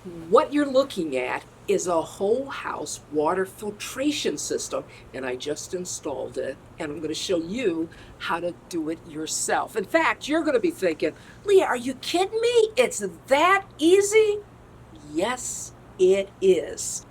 What you're looking at is a whole house water filtration system, and I just installed it, and I'm going to show you how to do it yourself. In fact, you're going to be thinking, Leah, are you kidding me? It's that easy? Yes, it is.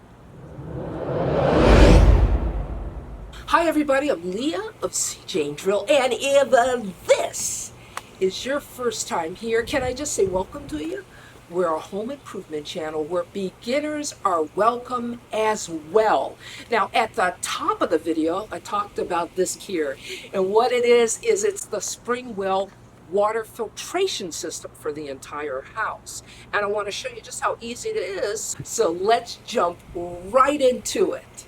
Hi everybody, I'm Leah of seejanedrill, and if this is your first time here, can I just say welcome to you? We're a home improvement channel where beginners are welcome as well. Now at the top of the video, I talked about this here, and what it is it's the Springwell water filtration system for the entire house. And I want to show you just how easy it is, so let's jump right into it.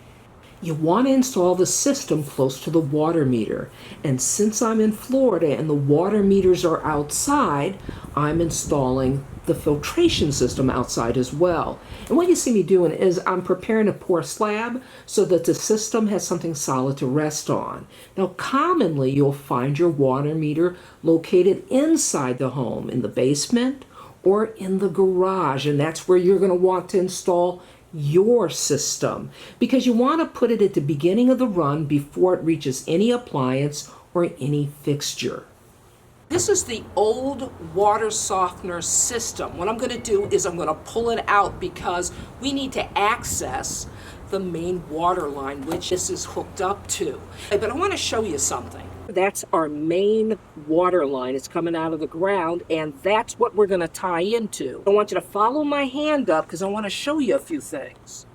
You want to install the system close to the water meter. And since I'm in Florida and the water meters are outside, I'm installing the filtration system outside as well. And what you see me doing is I'm preparing to pour slab so that the system has something solid to rest on. Now, commonly you'll find your water meter located inside the home, in the basement or in the garage, and that's where you're going to want to install your system, because you want to put it at the beginning of the run before it reaches any appliance or any fixture. This is the old water softener system. What I'm going to do is I'm going to pull it out because we need to access the main water line, which this is hooked up to. But I want to show you something. That's our main water line. It's coming out of the ground, and that's what we're going to tie into. I want you to follow my hand up because I want to show you a few things.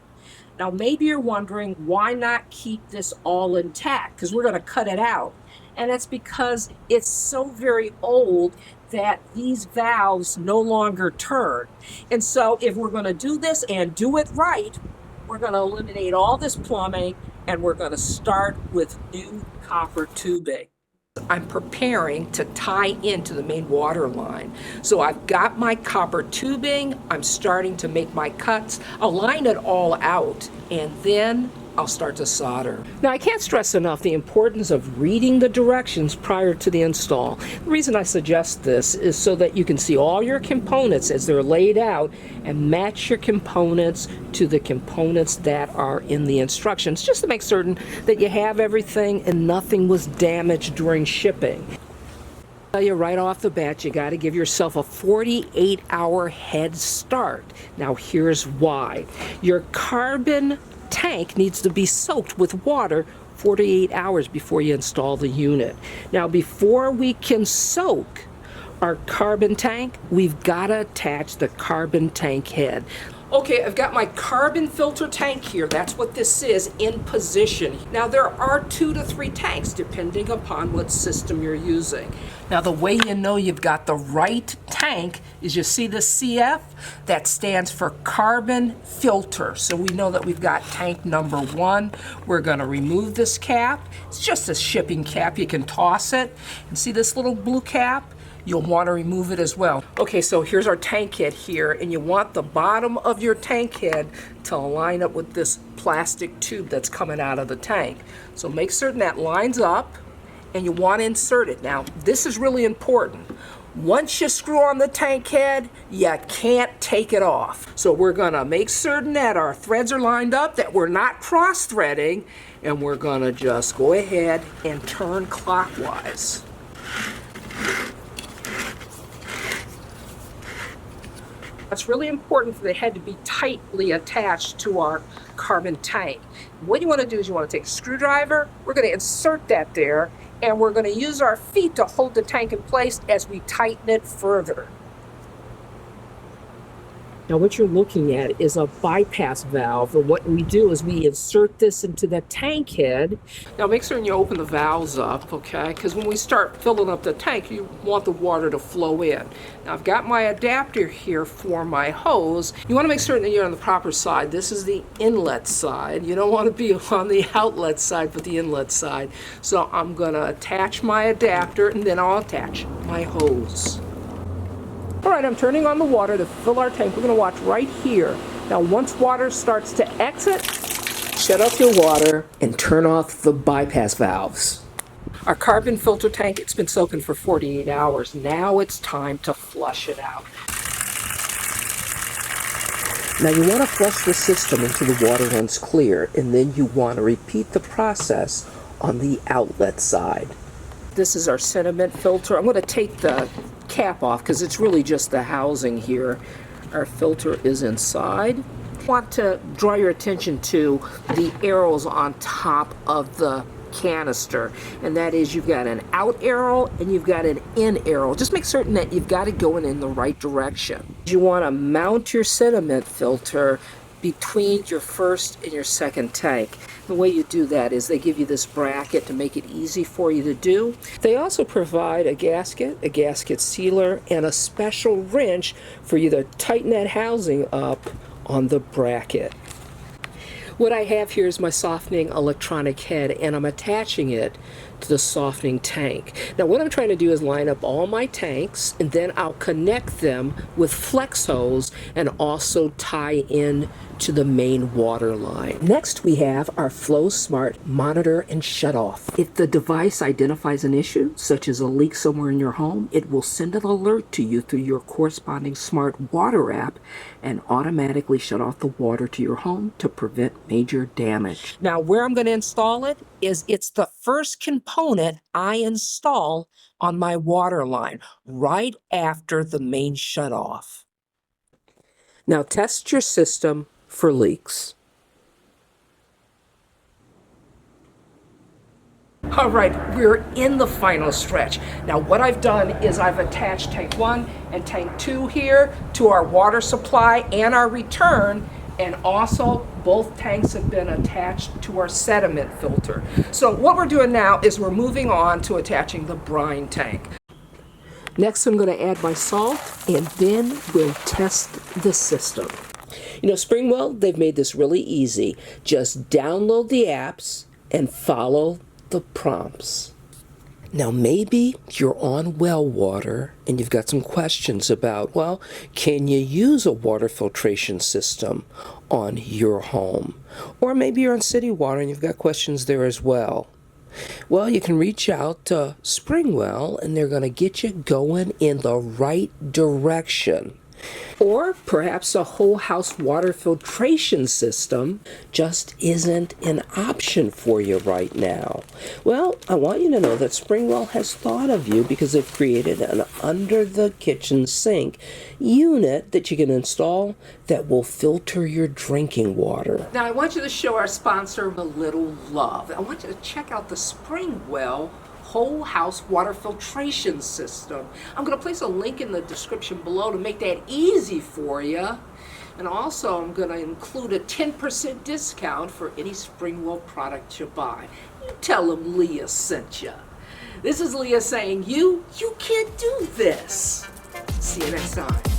Now, maybe you're wondering, why not keep this all intact? Because we're going to cut it out. And that's because it's so very old that these valves no longer turn. And so if we're going to do this and do it right, we're going to eliminate all this plumbing, and we're going to start with new copper tubing. I'm preparing to tie into the main water line. So I've got my copper tubing, I'm starting to make my cuts, I'll line it all out, and then I'll start to solder. Now, I can't stress enough the importance of reading the directions prior to the install. The reason I suggest this is so that you can see all your components as they're laid out and match your components to the components that are in the instructions, just to make certain that you have everything and nothing was damaged during shipping. Tell you right off the bat, you got to give yourself a 48-hour head start. Now, here's why. Your carbon tank needs to be soaked with water 48 hours before you install the unit. Now, before we can soak our carbon tank, we've got to attach the carbon tank head. Okay, I've got my carbon filter tank here. That's what this is, in position. Now, there are 2 to 3 tanks depending upon what system you're using. Now, the way you know you've got the right tank is you see the CF? That stands for carbon filter. So we know that we've got tank number 1. We're going to remove this cap. It's just a shipping cap. You can toss it. And see this little blue cap? You'll want to remove it as well. Okay, so here's our tank head here, and you want the bottom of your tank head to line up with this plastic tube that's coming out of the tank. So make certain that lines up, and you want to insert it. Now, this is really important. Once you screw on the tank head, you can't take it off. So we're gonna make certain that our threads are lined up, that we're not cross-threading, and we're gonna just go ahead and turn clockwise. It's really important for the head to be tightly attached to our carbon tank. What you want to do is you want to take a screwdriver, we're going to insert that there, and we're going to use our feet to hold the tank in place as we tighten it further. Now, what you're looking at is a bypass valve, and what we do is we insert this into the tank head. Now, make sure you open the valves up, okay? Because when we start filling up the tank, you want the water to flow in. Now, I've got my adapter here for my hose. You want to make certain that you're on the proper side. This is the inlet side. You don't want to be on the outlet side, but the inlet side. So I'm going to attach my adapter, and then I'll attach my hose. All right, I'm turning on the water to fill our tank. We're going to watch right here. Now, once water starts to exit, shut off your water and turn off the bypass valves. Our carbon filter tank, it's been soaking for 48 hours. Now it's time to flush it out. Now you want to flush the system until the water runs clear, and then you want to repeat the process on the outlet side. This is our sediment filter. I'm going to take the cap off because it's really just the housing here. Our filter is inside. I want to draw your attention to the arrows on top of the canister, and that is you've got an out arrow and you've got an in arrow. Just make certain that you've got it going in the right direction. You want to mount your sediment filter between your first and your second tank. The way you do that is they give you this bracket to make it easy for you to do. They also provide a gasket sealer, and a special wrench for you to tighten that housing up on the bracket. What I have here is my softening electronic head, and I'm attaching it to the softening tank. Now what I'm trying to do is line up all my tanks, and then I'll connect them with flex hose and also tie in to the main water line. Next we have our Flow Smart monitor and shut off. If the device identifies an issue, such as a leak somewhere in your home, it will send an alert to you through your corresponding smart water app and automatically shut off the water to your home to prevent major damage. Now where I'm going to install it is it's the first component I install on my water line right after the main shut off. Now test your system for leaks. All right, we're in the final stretch. Now what I've done is I've attached tank 1 and tank 2 here to our water supply and our return, and also both tanks have been attached to our sediment filter. So what we're doing now is we're moving on to attaching the brine tank. Next I'm going to add my salt, and then we'll test the system. You know, Springwell, they've made this really easy. Just download the apps and follow the prompts. Now maybe you're on well water and you've got some questions about, well, can you use a water filtration system on your home? Or maybe you're on city water and you've got questions there as well. Well, you can reach out to Springwell and they're going to get you going in the right direction. Or perhaps a whole house water filtration system just isn't an option for you right now. Well, I want you to know that Springwell has thought of you because they've created an under the kitchen sink unit that you can install that will filter your drinking water. Now I want you to show our sponsor a little love. I want you to check out the Springwell whole house water filtration system. I'm going to place a link in the description below to make that easy for you. And also I'm going to include a 10% discount for any Springwell product you buy. You tell them Leah sent you. This is Leah saying, you can't do this. See you next time.